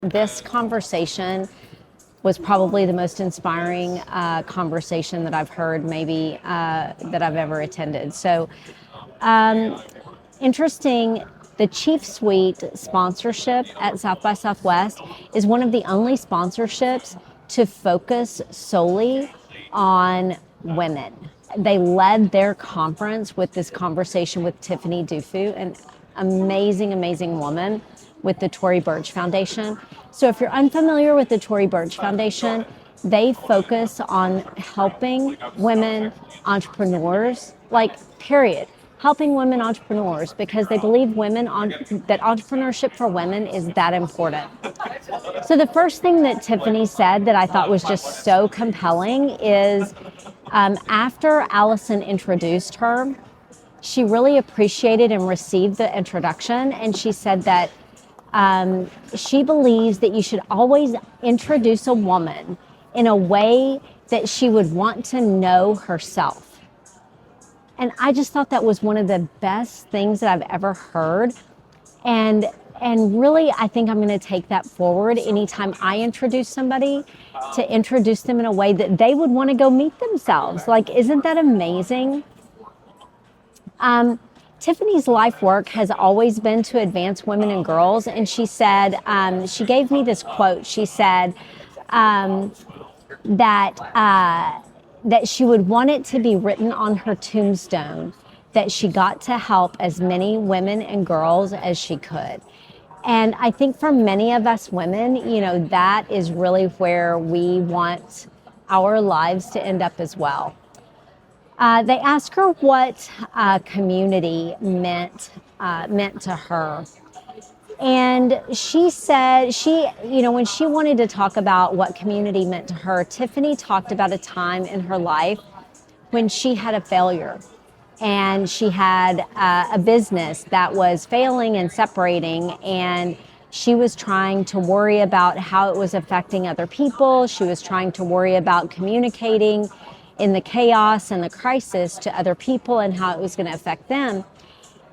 This conversation was probably the most inspiring conversation that I've heard, maybe that I've ever attended. So, interesting. The Chief Suite sponsorship at South by Southwest is one of the only sponsorships to focus solely on women. They led their conference with this conversation with Tiffany Dufu, an amazing woman with the Tory Burch Foundation. So if you're unfamiliar with the Tory Burch Foundation, they focus on helping women entrepreneurs, period. Helping women entrepreneurs, because they believe that entrepreneurship for women is that important. So the first thing that Tiffany said that I thought was just so compelling is after Allison introduced her, she really appreciated and received the introduction, and she said that she believes that you should always introduce a woman in a way that she would want to know herself. And I just thought that was one of the best things that I've ever heard. And really, I think I'm going to take that forward anytime I introduce somebody, to introduce them in a way that they would want to go meet themselves. Isn't that amazing? Tiffany's life work has always been to advance women and girls. And she said, she gave me this quote. She said that she would want it to be written on her tombstone that she got to help as many women and girls as she could. And I think for many of us women, that is really where we want our lives to end up as well. They asked her what community meant to her. And she said when she wanted to talk about what community meant to her, Tiffany talked about a time in her life when she had a failure. And she had a business that was failing and separating, and she was trying to worry about how it was affecting other people. She was trying to worry about communicating in the chaos and the crisis to other people and how it was going to affect them.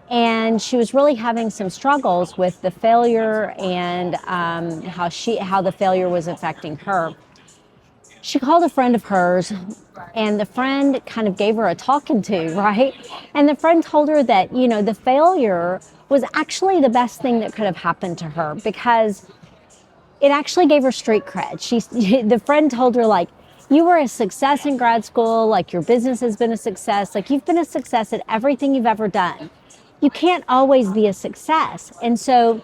And she was really having some struggles with the failure and how the failure was affecting her. She called a friend of hers, and the friend kind of gave her a talking to, right? And the friend told her that, the failure was actually the best thing that could have happened to her, because it actually gave her street cred. The friend told her, you were a success in grad school, your business has been a success, you've been a success at everything you've ever done. You can't always be a success. And so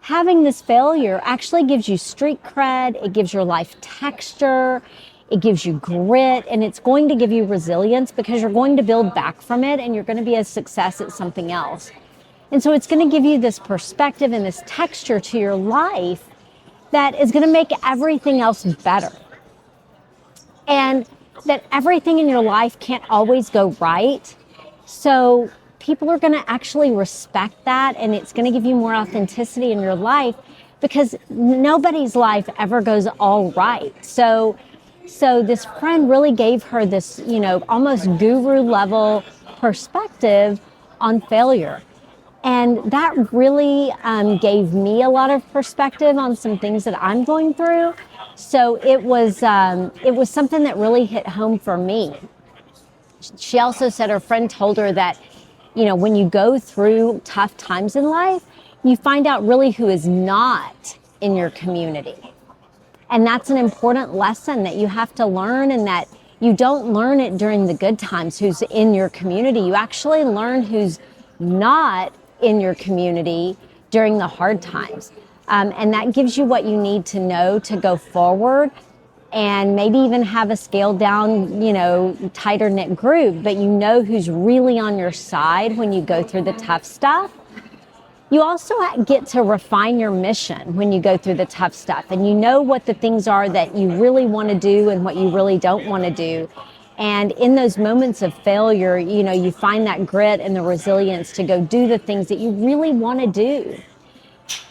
having this failure actually gives you street cred, it gives your life texture, it gives you grit, and it's going to give you resilience, because you're going to build back from it and you're going to be a success at something else. And so it's going to give you this perspective and this texture to your life that is going to make everything else better. And that everything in your life can't always go right. So people are going to actually respect that, and it's going to give you more authenticity in your life, because nobody's life ever goes all right. So this friend really gave her this, almost guru level perspective on failure. And that really gave me a lot of perspective on some things that I'm going through. So it was something that really hit home for me. She also said her friend told her that, when you go through tough times in life, you find out really who is not in your community. And that's an important lesson that you have to learn, and that you don't learn it during the good times, who's in your community. You actually learn who's not in your community during the hard times. And that gives you what you need to know to go forward, and maybe even have a scaled down, tighter knit group, but who's really on your side when you go through the tough stuff. You also get to refine your mission when you go through the tough stuff, and what the things are that you really want to do and what you really don't want to do. And in those moments of failure, you find that grit and the resilience to go do the things that you really want to do.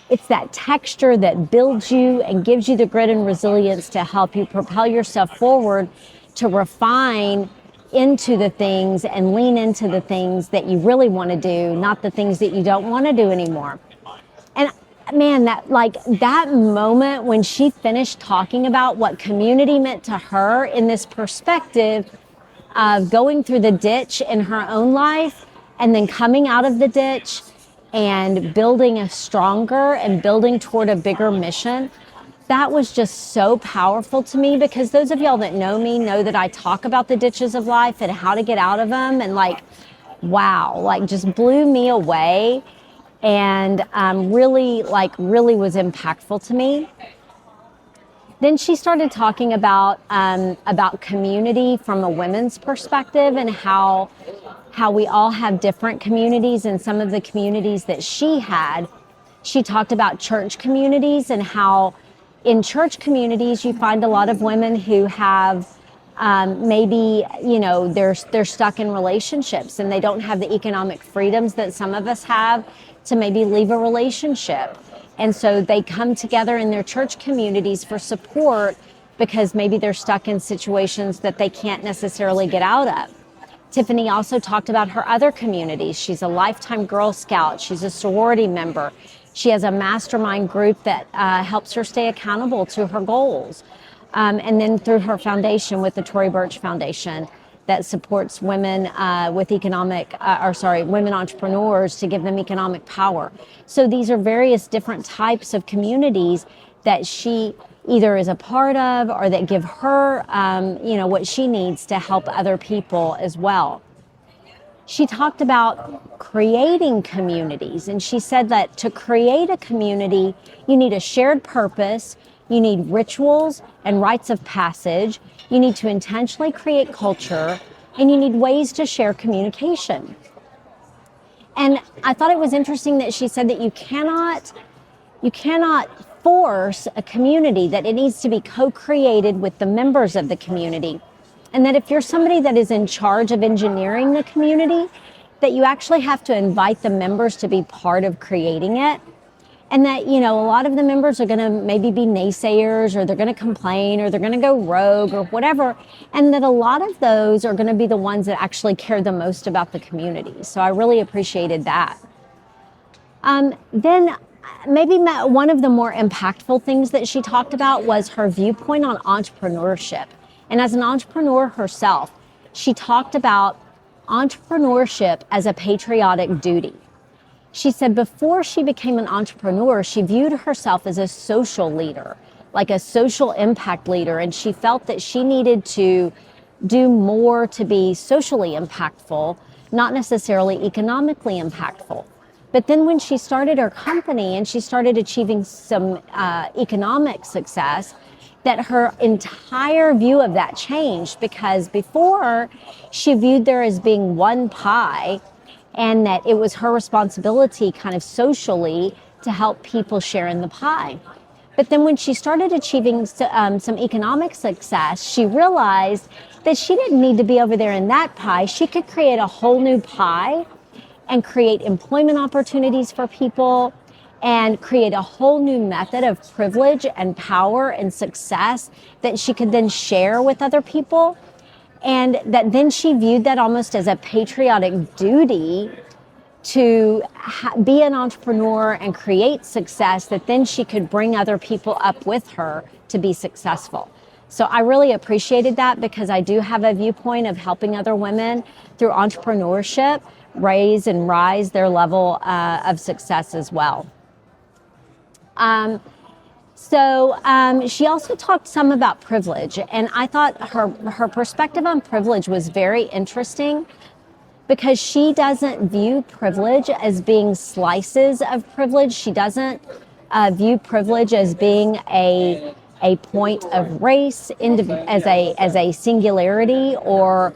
It's that texture that builds you and gives you the grit and resilience to help you propel yourself forward, to refine into the things and lean into the things that you really want to do, not the things that you don't want to do anymore. And man, that moment when she finished talking about what community meant to her in this perspective of going through the ditch in her own life and then coming out of the ditch and building a stronger and building toward a bigger mission, that was just so powerful to me, because those of y'all that know me know that I talk about the ditches of life and how to get out of them, and wow, just blew me away, and really was impactful to me. Then she started talking about community from a women's perspective, and how we all have different communities, and some of the communities that she had, she talked about church communities, and how in church communities you find a lot of women who have maybe, they're stuck in relationships and they don't have the economic freedoms that some of us have to maybe leave a relationship. And so they come together in their church communities for support, because maybe they're stuck in situations that they can't necessarily get out of. Tiffany also talked about her other communities. She's a lifetime Girl Scout. She's a sorority member. She has a mastermind group that helps her stay accountable to her goals. And then through her foundation with the Tory Burch Foundation, that supports women women entrepreneurs to give them economic power. So these are various different types of communities that she either is a part of, or that give her, what she needs to help other people as well. She talked about creating communities, and she said that to create a community, you need a shared purpose, you need rituals and rites of passage, you need to intentionally create culture, and you need ways to share communication. And I thought it was interesting that she said that you cannot force a community, that it needs to be co-created with the members of the community. And that if you're somebody that is in charge of engineering the community, that you actually have to invite the members to be part of creating it. And that, a lot of the members are going to maybe be naysayers, or they're going to complain, or they're going to go rogue, or whatever. And that a lot of those are going to be the ones that actually care the most about the community. So I really appreciated that. Then maybe one of the more impactful things that she talked about was her viewpoint on entrepreneurship. And as an entrepreneur herself, she talked about entrepreneurship as a patriotic duty. She said before she became an entrepreneur, she viewed herself as a social leader, like a social impact leader, and she felt that she needed to do more to be socially impactful, not necessarily economically impactful. But then when she started her company and she started achieving some economic success, that her entire view of that changed, because before she viewed there as being one pie, and that it was her responsibility kind of socially to help people share in the pie. But then when she started achieving some economic success, she realized that she didn't need to be over there in that pie. She could create a whole new pie and create employment opportunities for people, and create a whole new method of privilege and power and success that she could then share with other people. And that then she viewed that almost as a patriotic duty to be an entrepreneur and create success, that then she could bring other people up with her to be successful. So I really appreciated that, because I do have a viewpoint of helping other women through entrepreneurship raise and rise their level of success as well. She also talked some about privilege, and I thought her perspective on privilege was very interesting, because she doesn't view privilege as being slices of privilege. She doesn't view privilege as being a point of race as a singularity, or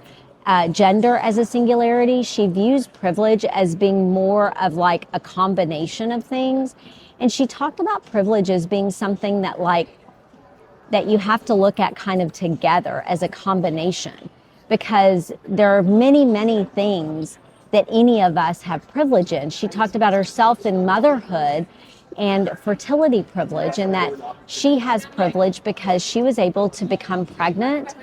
gender as a singularity. She views privilege as being more of like a combination of things. And she talked about privilege as being something that you have to look at kind of together as a combination, because there are many, many things that any of us have privilege in. She talked about herself in motherhood and fertility privilege, and that she has privilege because she was able to become pregnant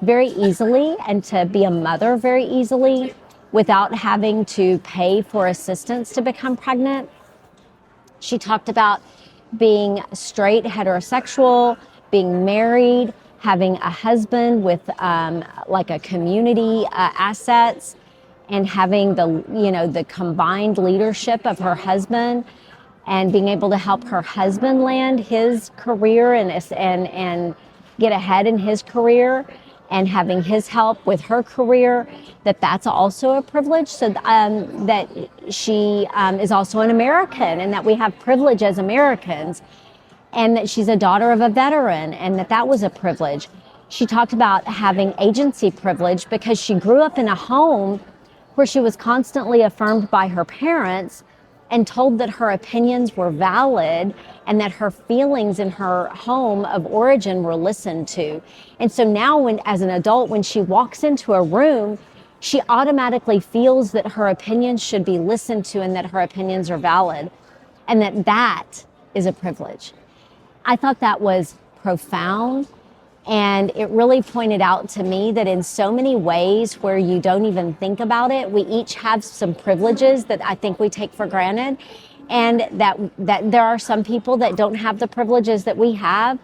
very easily and to be a mother very easily without having to pay for assistance to become pregnant. She talked about being straight, heterosexual, being married, having a husband with like a community assets, and having the combined leadership of her husband, and being able to help her husband land his career and get ahead in his career, and having his help with her career, that's also a privilege. So that she is also an American, and that we have privilege as Americans, and that she's a daughter of a veteran, and that was a privilege. She talked about having agency privilege because she grew up in a home where she was constantly affirmed by her parents and told that her opinions were valid and that her feelings in her home of origin were listened to. And so now, as an adult, when she walks into a room, she automatically feels that her opinions should be listened to and that her opinions are valid, and that is a privilege. I thought that was profound. And it really pointed out to me that in so many ways where you don't even think about it, we each have some privileges that I think we take for granted. And that there are some people that don't have the privileges that we have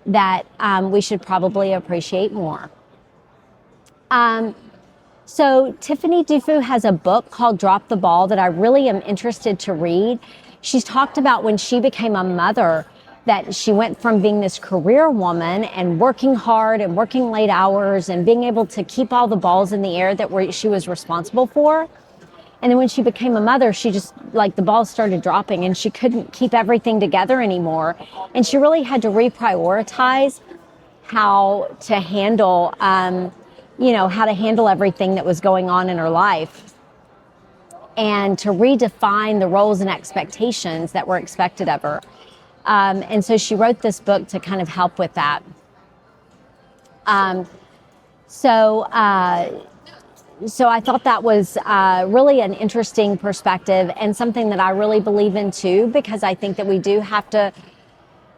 that we should probably appreciate more. So Tiffany Dufu has a book called Drop the Ball that I really am interested to read. She's talked about when she became a mother, that she went from being this career woman and working hard and working late hours and being able to keep all the balls in the air that she was responsible for. And then when she became a mother, she just, the balls started dropping and she couldn't keep everything together anymore. And she really had to reprioritize how to handle, everything that was going on in her life, and to redefine the roles and expectations that were expected of her. And so she wrote this book to kind of help with that. So I thought that was really an interesting perspective, and something that I really believe in too, because I think that we do have to,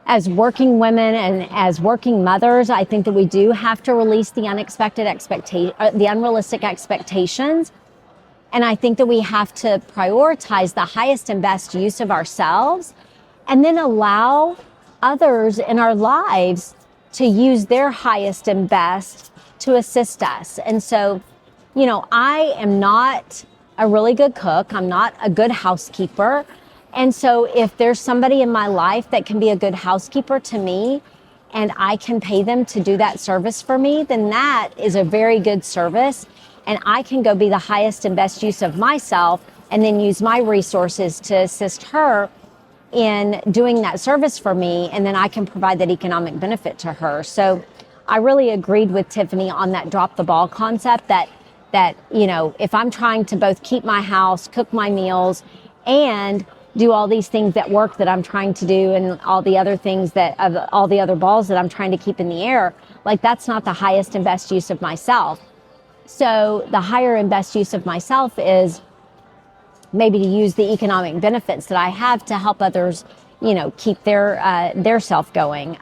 as working women and as working mothers, I think that we do have to release the unrealistic expectations. And I think that we have to prioritize the highest and best use of ourselves, and then allow others in our lives to use their highest and best to assist us. And so, I am not a really good cook. I'm not a good housekeeper. And so if there's somebody in my life that can be a good housekeeper to me, and I can pay them to do that service for me, then that is a very good service. And I can go be the highest and best use of myself, and then use my resources to assist her in doing that service for me, and then I can provide that economic benefit to her. So I really agreed with Tiffany on that drop the ball concept, that if I'm trying to both keep my house, cook my meals, and do all these things at work that I'm trying to do, and all the other things all the other balls that I'm trying to keep in the air, that's not the highest and best use of myself. So the higher and best use of myself is maybe to use the economic benefits that I have to help others, keep their self going.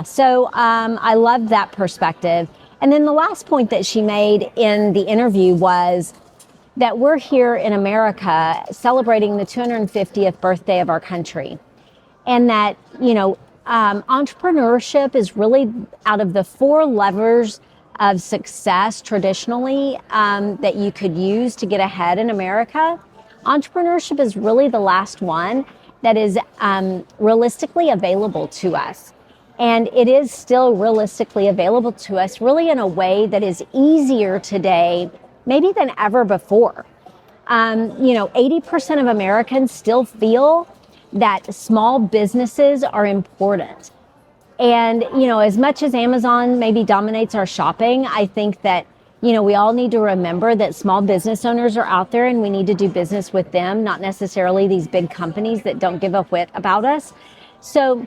So I loved that perspective. And then the last point that she made in the interview was that we're here in America celebrating the 250th birthday of our country. And that, entrepreneurship is really, out of the 4 levers of success traditionally that you could use to get ahead in America, entrepreneurship is really the last one that is realistically available to us. And it is still realistically available to us, really in a way that is easier today, maybe than ever before. 80% of Americans still feel that small businesses are important. And, as much as Amazon maybe dominates our shopping, I think that, we all need to remember that small business owners are out there, and we need to do business with them, not necessarily these big companies that don't give a whit about us. So,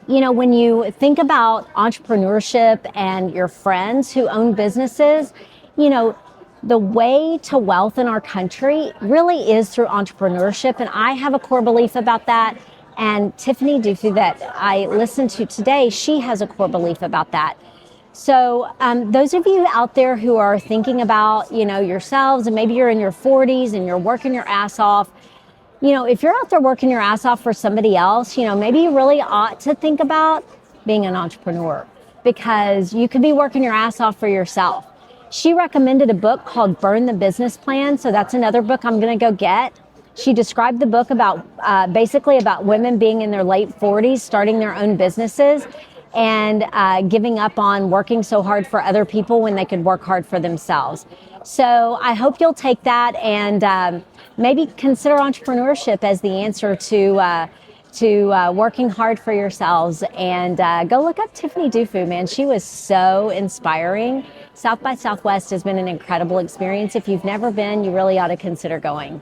when you think about entrepreneurship and your friends who own businesses, the way to wealth in our country really is through entrepreneurship. And I have a core belief about that. And Tiffany Dufu, that I listened to today, she has a core belief about that. So those of you out there who are thinking about, yourselves, and maybe you're in your 40s and you're working your ass off, If you're out there working your ass off for somebody else, maybe you really ought to think about being an entrepreneur, because you could be working your ass off for yourself. She recommended a book called Burn the Business Plan. So that's another book I'm going to go get. She described the book about basically about women being in their late 40s, starting their own businesses, and giving up on working so hard for other people when they could work hard for themselves. So I hope you'll take that and maybe consider entrepreneurship as the answer to working hard for yourselves. And go look up Tiffany Dufu, man. She was so inspiring. South by Southwest has been an incredible experience. If you've never been, you really ought to consider going.